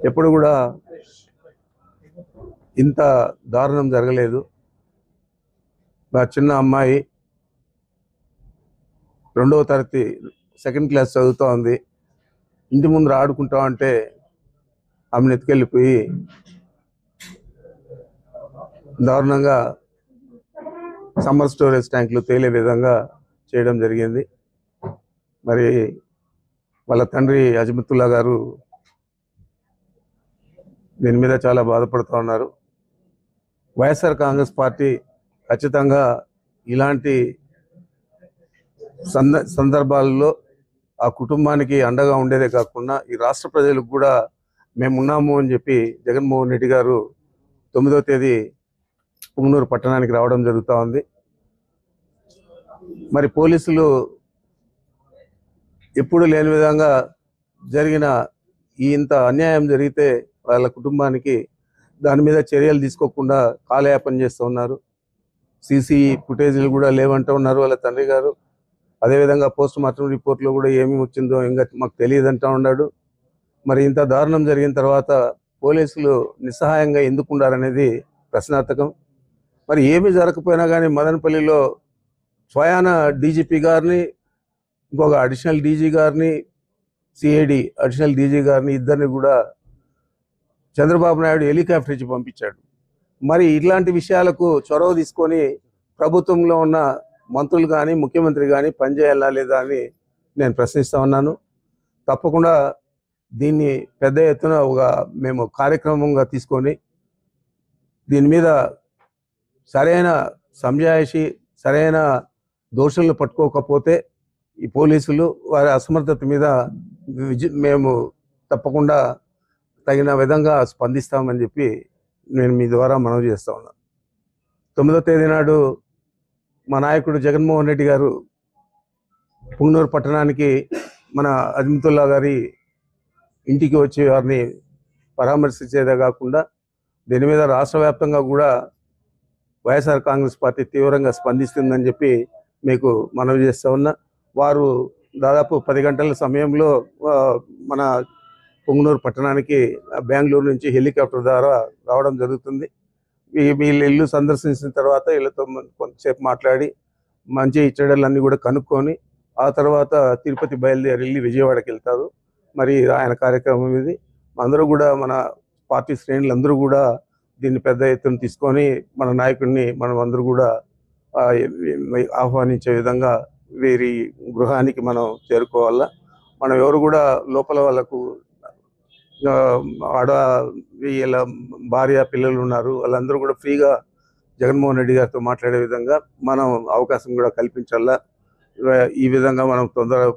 ఎప్పుడు కూడా ఇంత దారుణం జరగలేదు. నా చిన్న అమ్మాయి 2వ తరగతి సెకండ్ క్లాస్ చదువుతూ ఉంది. ఇంటి ముందర ఆడుకుంటా ఉంటే ఆమెను ఎత్తుకెళ్ళిపోయి దారుణంగా సమ్మర్ స్టోరేజ్ ట్యాంకులు తేలే విధంగా చేయడం జరిగింది. మరి వాళ్ళ తండ్రి అజ్మతుల్లా గారు దీని మీద చాలా బాధపడుతూ ఉన్నారు. వైఎస్ఆర్ కాంగ్రెస్ పార్టీ ఖచ్చితంగా ఇలాంటి సందర్భాల్లో ఆ కుటుంబానికి అండగా ఉండేదే కాకుండా ఈ రాష్ట్ర ప్రజలకు కూడా మేమున్నాము అని చెప్పి జగన్మోహన్ రెడ్డి గారు 9వ తేదీ పుంగనూరు పట్టణానికి రావడం జరుగుతూ ఉంది. మరి పోలీసులు ఎప్పుడు లేని విధంగా జరిగిన ఇంత అన్యాయం జరిగితే వాళ్ళ కుటుంబానికి దాని మీద చర్యలు తీసుకోకుండా కాలయాపన చేస్తూ ఉన్నారు. సీసీ ఫుటేజీలు కూడా లేవంటూ ఉన్నారు వాళ్ళ తండ్రి గారు. అదేవిధంగా పోస్ట్ మార్టం రిపోర్ట్లో కూడా ఏమి వచ్చిందో ఇంకా మాకు తెలియదంటూ ఉన్నాడు. మరి ఇంత దారుణం జరిగిన తర్వాత పోలీసులు నిస్సహాయంగా ఎందుకుండారనేది ప్రశ్నార్థకం. మరి ఏమి జరగకపోయినా కానీ మదనపల్లిలో స్వయాన డీజీపీ గారిని, ఇంకొక అడిషనల్ డీజీ గారిని, సిఐడి అడిషనల్ డీజీ గారిని ఇద్దరిని కూడా చంద్రబాబు నాయుడు హెలికాప్టర్ ఇచ్చి పంపించాడు. మరి ఇట్లాంటి విషయాలకు చొరవ తీసుకొని ప్రభుత్వంలో ఉన్న మంత్రులు కానీ ముఖ్యమంత్రి కానీ పనిచేయాలా లేదా అని నేను ప్రశ్నిస్తూ ఉన్నాను. తప్పకుండా దీన్ని పెద్ద ఎత్తున మేము కార్యక్రమంగా తీసుకొని దీని మీద సరైన సంజాయిషి, సరైన దోషులను పట్టుకోకపోతే ఈ పోలీసులు వారి అసమర్థత మీద మేము తప్పకుండా తగిన విధంగా స్పందిస్తామని చెప్పి నేను మీ ద్వారా మనవి చేస్తూ ఉన్నాను. 9వ తేదీ నాడు మా నాయకుడు జగన్మోహన్ రెడ్డి గారు పుంగనూరు పట్టణానికి మన అజ్మతుల్లా గారి ఇంటికి వచ్చి వారిని పరామర్శించేదే కాకుండా దీని మీద రాష్ట్ర వ్యాప్తంగా కూడా వైఎస్ఆర్ కాంగ్రెస్ పార్టీ తీవ్రంగా స్పందిస్తుందని చెప్పి మీకు మనవి చేస్తూ ఉన్నా. వారు దాదాపు 10 గంటల సమయంలో మన పుంగనూరు పట్టణానికి బెంగళూరు నుంచి హెలికాప్టర్ ద్వారా రావడం జరుగుతుంది. వీళ్ళ ఇల్లు సందర్శించిన తర్వాత వీళ్ళతో కొంతసేపు మాట్లాడి మంచి చెడ్డలన్నీ కూడా కనుక్కొని ఆ తర్వాత తిరుపతి బయలుదేరి వెళ్ళి విజయవాడకి వెళ్తారు. మరి ఆయన కార్యక్రమం ఇది. అందరూ కూడా మన పార్టీ శ్రేణులందరూ కూడా దీన్ని పెద్ద ఎత్తున తీసుకొని మన నాయకుడిని మనం అందరూ కూడా ఆహ్వానించే విధంగా వీరి గృహానికి మనం చేరుకోవాలా. మనం ఎవరు కూడా లోపల వాళ్ళకు వీళ్ళ భార్య పిల్లలు ఉన్నారు, వాళ్ళందరూ కూడా ఫ్రీగా జగన్మోహన్ రెడ్డి గారితో మాట్లాడే విధంగా మనం అవకాశం కూడా కల్పించాలా. ఈ విధంగా మనం తొందరగా